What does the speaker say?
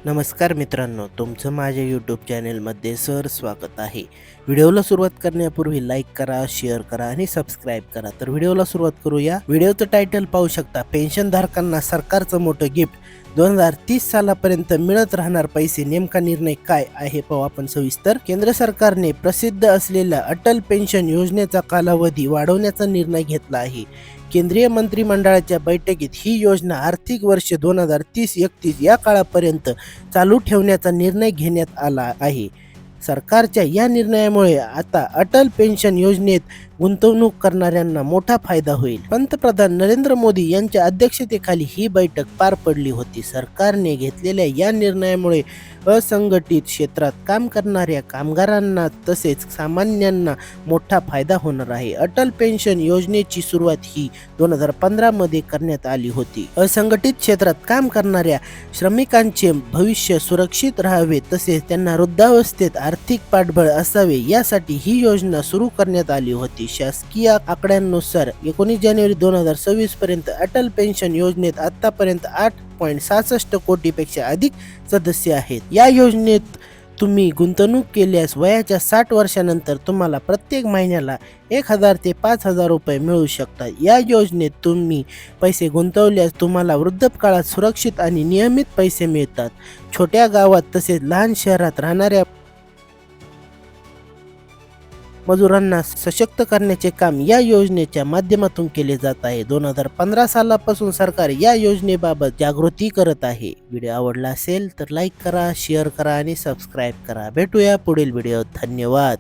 नमस्कार मित्रांनो, तुमचं माझ्या यूट्यूब चॅनेलमध्ये स्वागत आहे. व्हिडिओला सुरुवात करण्यापूर्वी लाईक करा, शेअर करा आणि सबस्क्राईब करा. तर व्हिडिओला सुरुवात करूया. व्हिडिओचं टायटल पाहू शकता, पेन्शनधारकांना सरकारचं मोठं गिफ्ट. 2030 सालापर्यंत मिळत राहणार पैसे. नेमका निर्णय काय आहे पाहू आपण सविस्तर. केंद्र सरकारने प्रसिद्ध असलेल्या अटल पेन्शन योजनेचा कालावधी वाढवण्याचा निर्णय घेतला आहे. केंद्रीय मंत्रिमंडळाच्या बैठकीत ही योजना आर्थिक वर्ष 2030-31 या काळापर्यंत चालू ठेवण्याचा निर्णय घेण्यात आला आहे. सरकारच्या या निर्णयामुळे आता अटल पेन्शन योजनेत गुंतवणूक करणाऱ्यांना मोठा फायदा होईल. पंतप्रधान नरेंद्र मोदी यांच्या अध्यक्षतेखाली ही बैठक पार पडली होती. सरकारने घेतलेल्या या निर्णयामुळे असंघटित क्षेत्रात काम करणाऱ्या कामगारांना तसेच सामान्यांना मोठा फायदा होणार आहे. अटल पेन्शन योजनेची सुरुवात ही 2015 मध्ये करण्यात आली होती. असंघटित क्षेत्रात काम करणाऱ्या श्रमिकांचे भविष्य सुरक्षित राहावे तसेच त्यांना वृद्धावस्थेत आर्थिक पाठबळ असावे यासाठी ही योजना सुरू करण्यात आली होती. शासकीय आकड्यांनुसार 19 जानेवारी 2026 पर्यंत अटल पेन्शन योजनेत आतापर्यंत 8.66 कोटीपेक्षा अधिक सदस्य आहेत. या योजनेत तुम्ही गुंतवणूक केल्यास वयाच्या 60 वर्षानंतर तुम्हाला प्रत्येक महिन्याला 1000 ते 5000 रुपये मिळू शकतात. या योजनेत तुम्ही पैसे गुंतवल्यास तुम्हाला वृद्धापकाळात सुरक्षित आणि नियमित पैसे मिळतात. छोट्या गावात तसेच लहान शहरात राहणाऱ्या मजुरांना सशक्त करण्याचे काम या योजनेच्या माध्यमातून केले जात आहे. 2015 सालापासून सरकार या योजनेबाबत जागृती करत आहे. व्हिडिओ आवडला असेल तर लाईक करा, शेअर करा आणि सबस्क्राईब करा. भेटूया पुढील व्हिडिओत. धन्यवाद.